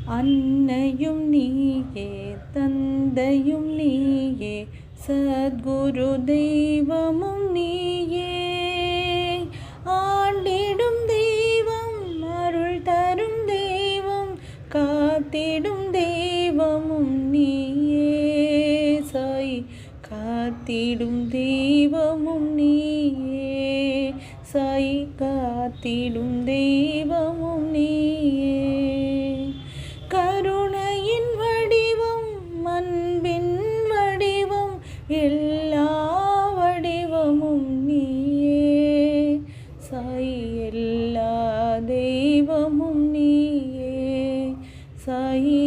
அன்னையும் நீயே தந்தையும் நீயே சத்குரு தெய்வமும் நீயே. ஆண்டிடும் தெய்வம் அருள் தரும் தெய்வம் காத்திடும் தெய்வமும் நீயே சாய். காத்திடும் தெய்வமும் நீயே சாய். காத்திடும் தெய்வமும் நீயே. கருணையின் வடிவம் அன்பின் வடிவம் எல்லா வடிவமும் நீயே சாய். எல்லா தெய்வமும் நீயே சாய்.